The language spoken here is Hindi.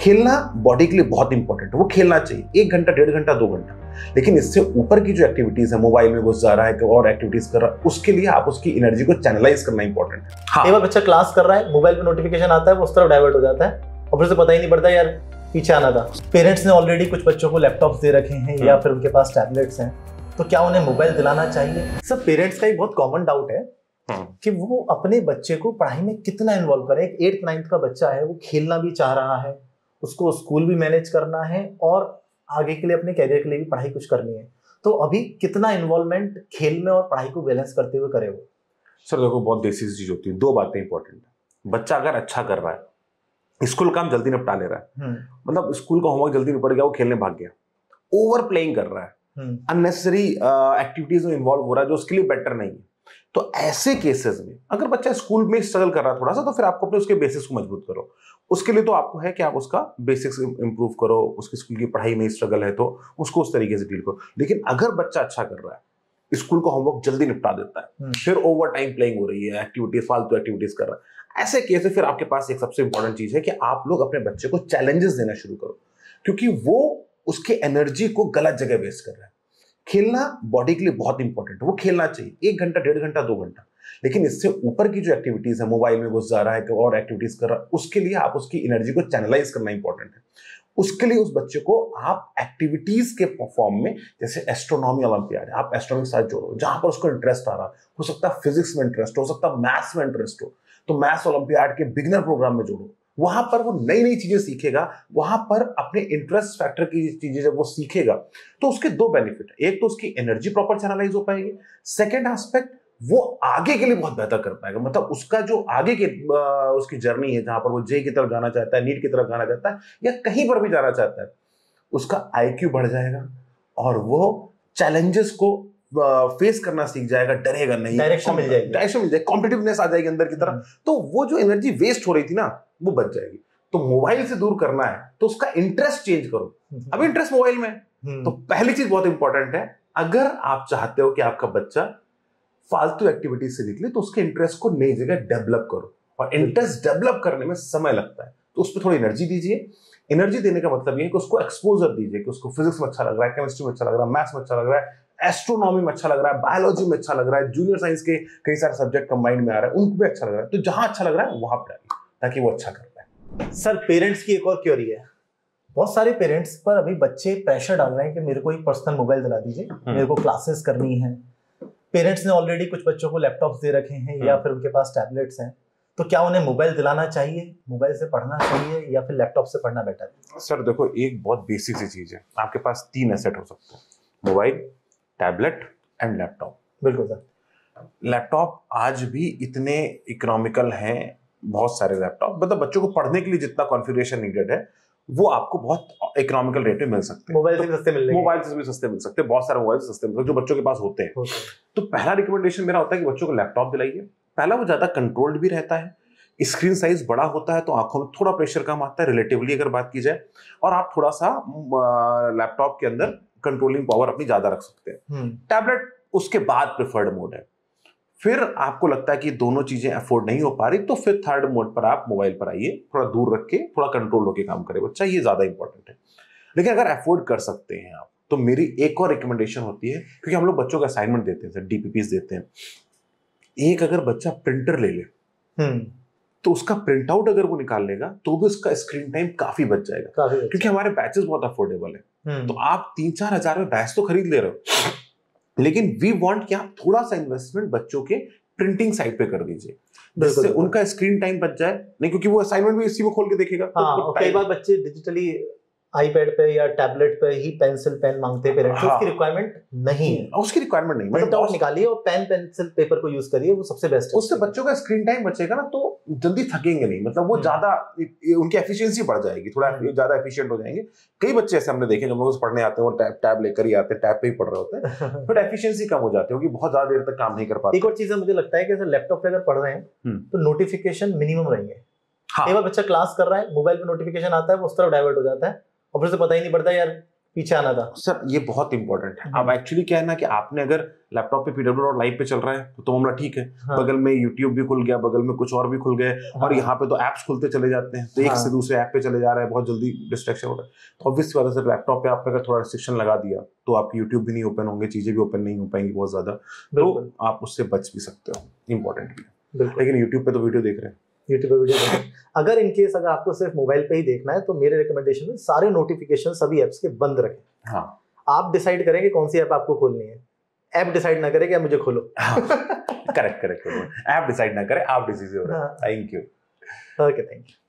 खेलना बॉडी के लिए बहुत इंपॉर्टेंट है, वो खेलना चाहिए 1 घंटा 1.5 घंटा 2 घंटा। लेकिन इससे ऊपर की जो एक्टिविटीज है, मोबाइल में घुस जा रहा है और एक्टिविटीज कर रहा है, उसके लिए आप उसकी एनर्जी को चैनलाइज करना इंपॉर्टेंट है। हाँ, एक बार बच्चा क्लास कर रहा है, मोबाइल पे नोटिफिकेशन आता है, वो उस तरफ डाइवर्ट हो जाता है और फिर से पता ही नहीं पड़ता यार पीछे आना था। पेरेंट्स ने ऑलरेडी कुछ बच्चों को लैपटॉप्स दे रखे हैं या फिर उनके पास टैबलेट्स हैं, तो क्या उन्हें मोबाइल दिलाना चाहिए? सर, पेरेंट्स का एक बहुत कॉमन डाउट है कि वो अपने बच्चे को पढ़ाई में कितना इन्वॉल्व करें। एक 8th 9th का बच्चा है, वो खेलना भी चाह रहा है, उसको स्कूल भी मैनेज करना है और आगे के लिए अपने कैरियर के लिए भी पढ़ाई कुछ करनी है, तो अभी कितना इन्वॉल्वमेंट खेल में और पढ़ाई को बैलेंस करते हुए करे वो? सर देखो, बहुत बेसिक चीज होती है, 2 बातें इंपॉर्टेंट है। बच्चा अगर अच्छा कर रहा है, स्कूल काम जल्दी निपटा ले रहा है, मतलब स्कूल का होमवर्क जल्दी निपट गया, वो खेलने भाग गया, ओवर प्लेइंग कर रहा है, अननेसेसरी एक्टिविटीज में इन्वॉल्व हो रहा है जो उसके लिए बेटर नहीं है, तो ऐसे केसेस में अगर बच्चा स्कूल में स्ट्रगल कर रहा है थोड़ा सा, तो फिर आपको अपने उसके बेसिक्स को मजबूत करो। उसके लिए तो आपको है कि आप उसका बेसिक्स इंप्रूव करो, उसकी स्कूल की पढ़ाई में स्ट्रगल है तो उसको उस तरीके से डील करो। लेकिन अगर बच्चा अच्छा कर रहा है, स्कूल का होमवर्क जल्दी निपटा देता है, फिर ओवर टाइम प्लेइंग हो रही है, एक्टिविटीज फालतू एक्टिविटीज कर रहा है, ऐसे केस में फिर आपके पास एक सबसे इंपॉर्टेंट चीज है कि आप लोग अपने बच्चे को चैलेंजेस देना शुरू करो, क्योंकि वो उसके एनर्जी को गलत जगह वेस्ट कर रहा है। खेलना बॉडी के लिए बहुत इंपॉर्टेंट है, वो खेलना चाहिए 1 घंटा 1.5 घंटा 2 घंटा। लेकिन इससे ऊपर की जो एक्टिविटीज है, मोबाइल में घुस जा रहा है और एक्टिविटीज कर रहा है, उसके लिए आप उसकी एनर्जी को चैनलाइज करना इंपॉर्टेंट है। उसके लिए उस बच्चे को आप एक्टिविटीज के फॉर्म में, जैसे एस्ट्रोनॉमी ओलंपियाड है, आप एस्ट्रोनॉमी के साथ जोड़ो, जहां पर उसको इंटरेस्ट आ रहा हो सकता है फिजिक्स में इंटरेस्ट हो सकता है मैथ्स में इंटरेस्ट हो, तो मैथ्स ओलंपियाड के बिगिनर प्रोग्राम में जोड़ो। वहां पर वो नई नई चीजें सीखेगा, वहां पर अपने इंटरेस्ट फैक्टर की चीजें जब वो सीखेगा तो उसके 2 बेनिफिट है। एक तो उसकी एनर्जी प्रॉपर चैनलाइज हो पाएगी, सेकेंड एस्पेक्ट वो आगे के लिए बहुत बेहतर कर पाएगा। मतलब उसका जो आगे के उसकी जर्नी है, जहां पर वो जे की तरफ जाना चाहता है, नीट की तरफ जाना चाहता है या कहीं पर भी जाना चाहता है, उसका आईक्यू बढ़ जाएगा और वो चैलेंजेस को फेस करना सीख जाएगा, डरेगा नहीं, डायरेक्शन मिल जाएगी, कॉम्पिटिटिवनेस आ जाएगी अंदर की तरफ, तो वो जो एनर्जी वेस्ट हो रही थी ना, वो बच जाएगी। तो मोबाइल से दूर करना है तो उसका इंटरेस्ट चेंज करो। अब इंटरेस्ट मोबाइल में तो पहली चीज बहुत इंपॉर्टेंट है, अगर आप चाहते हो कि आपका बच्चा फालतू एक्टिविटीज से निकले तो उसके इंटरेस्ट को नई जगह डेवलप करो, और इंटरेस्ट डेवलप करने में समय लगता है, तो उस पर थोड़ी एनर्जी दीजिए। एनर्जी देने का मतलब ये है कि उसको एक्सपोजर दीजिए कि उसको फिजिक्स में अच्छा लग रहा है, केमिस्ट्री में अच्छा लग रहा है, मैथ्स में अच्छा लग रहा है, एस्ट्रोनॉमी में अच्छा लग रहा है, बायोलॉजी में अच्छा लग रहा है, जूनियर साइंस के कई सारे सब्जेक्ट कंबाइंड में आ रहा है, उनको भी अच्छा लग रहा है, तो जहां अच्छा लग रहा है वहां पर आइए ताकि वो अच्छा कर पाए। सर, पेरेंट्स की एक और क्वेरी है। बहुत सारे पेरेंट्स पर अभी बच्चे प्रेशर डाल रहे हैं कि मेरे को एक पर्सनल मोबाइल दिला दीजिए, मेरे को क्लासेस करनी है। पेरेंट्स ने ऑलरेडी कुछ बच्चों को लैपटॉप्स दे रखे हैं या फिर उनके पास टैबलेट्स हैं, तो क्या उन्हें मोबाइल दिलाना चाहिए, मोबाइल से पढ़ना चाहिए या फिर लैपटॉप से पढ़ना बेटर है? सर देखो, एक बहुत बेसिक सी चीज है, आपके पास 3 एसेट हो सकते हैं, मोबाइल, टैबलेट एंड लैपटॉप। बिल्कुल सर। लैपटॉप आज भी इतने इकोनॉमिकल हैं, बहुत सारे लैपटॉप, मतलब बच्चों को पढ़ने के लिए जितना कॉन्फ़िगरेशन नीडेड है वो आपको बहुत इकोनॉमिकल रेट में मिल सकते हैं। मोबाइल से भी सस्ते मिल रहे हैं, मोबाइल से भी सस्ते मिल सकते हैं, बहुत सारे मोबाइल सस्ते मिल सकते हैं जो बच्चों के पास होते हैं। तो पहला रिकमेंडेशन मेरा होता है कि बच्चों को लैपटॉप दिलाइए। पहला, वो ज्यादा कंट्रोल्ड भी रहता है, स्क्रीन साइज बड़ा होता है तो आंखों में थोड़ा प्रेशर कम आता है रिलेटिवली अगर बात की जाए, और आप थोड़ा सा लैपटॉप के अंदर कंट्रोलिंग पावर अपनी ज्यादा रख सकते हैं। टैबलेट उसके बाद प्रेफर्ड मोड है। फिर आपको लगता है कि दोनों चीजें अफोर्ड नहीं हो पा रही, तो फिर थर्ड मोड पर आप मोबाइल पर आइए, थोड़ा दूर रख के थोड़ा कंट्रोल होकर काम करे बच्चा, ये ज्यादा इंपॉर्टेंट है। लेकिन अगर अफोर्ड कर सकते हैं आप, तो मेरी एक और रिकमेंडेशन होती है, क्योंकि हम लोग बच्चों को असाइनमेंट देते हैं, डीपीपीस देते हैं, एक अगर बच्चा प्रिंटर ले ले तो उसका प्रिंट आउट अगर वो निकाल लेगा तो भी उसका स्क्रीन टाइम काफी बच जाएगा, क्योंकि हमारे बैचेस बहुत अफोर्डेबल है। तो आप 3-4 हजार में बैच तो खरीद ले रहे हो, लेकिन वी वांट कि आप थोड़ा सा इन्वेस्टमेंट बच्चों के प्रिंटिंग साइड पे कर दीजिए, जिससे उनका स्क्रीन टाइम बच जाए। नहीं, क्योंकि वो असाइनमेंट भी इसी में खोल के देखेगा। तो कई बार बच्चे डिजिटली आईपैड पे या टैबलेट पे ही पेंसिल पेन मांगते हैं पेरेंट्स, उसकी रिक्वायरमेंट नहीं है। उसकी रिक्वायरमेंट नहीं, मतलब आउट निकालिए और पेन पेंसिल पेपर को यूज करिए, वो सबसे बेस्ट है। उससे बच्चों का स्क्रीन टाइम बचेगा ना, तो जल्दी थकेंगे नहीं, मतलब वो ज्यादा उनकी एफिशिएंसी बढ़ जाएगी, थोड़ा ज्यादा एफिशिएंट हो जाएंगे। कई बच्चे ऐसे हमने देखे, जब लोग पढ़ने आते हैं और टैब लेकर ही आते हैं, टैब पे ही पढ़ रहे होते हैं, फिर एफिशिएंसी कम हो जाती है क्योंकि बहुत ज्यादा देर तक काम नहीं कर पाते। एक और चीज मुझे लगता है कि लैपटॉप पे अगर पढ़ रहे हैं तो नोटिफिकेशन मिनिमम रहेंगे। एक बार बच्चा क्लास कर रहा है, मोबाइल पे नोटिफिकेशन आता है, वो उस तरफ डाइवर्ट हो जाता है और फिर से पता ही नहीं पड़ता यार पीछे आना था। सर ये बहुत इंपॉर्टेंट है। अब एक्चुअली क्या है ना कि आपने अगर लैपटॉप पे PW लाइव पे चल रहा है तो मामला ठीक है, बगल में YouTube भी खुल गया, बगल में कुछ और भी खुल गए, और यहाँ पे तो एप्स खुलते चले जाते हैं, तो एक से दूसरे ऐप पे चले जा रहा है, बहुत जल्दी डिस्ट्रैक्शन हो रहा है। तो ऑब्वियस बात है सर, लैपटॉप पे आपने अगर थोड़ा रिस्ट्रिक्शन लगा दिया तो आपकी यूट्यूब भी नहीं ओपन होंगे, चीजें भी ओपन नहीं हो पाएंगी बहुत ज्यादा, तो आप उससे बच भी सकते हो, इंपॉर्टेंट भी है। लेकिन यूट्यूब पे तो वीडियो देख रहे हैं, यूट्यूब पे वीडियो देखें। अगर इनकेस अगर आपको सिर्फ मोबाइल पे ही देखना है तो मेरे रिकमेंडेशन में सारे नोटिफिकेशन सभी एप्स के बंद रखें। हाँ, आप डिसाइड करेंगे कौन सी ऐप आपको खोलनी है, ऐप डिसाइड ना करे कि मुझे खोलो। करेक्ट, ऐप डिसाइड ना करे, आप डिसीजन हो रहा है। Thank you. Okay, thank you.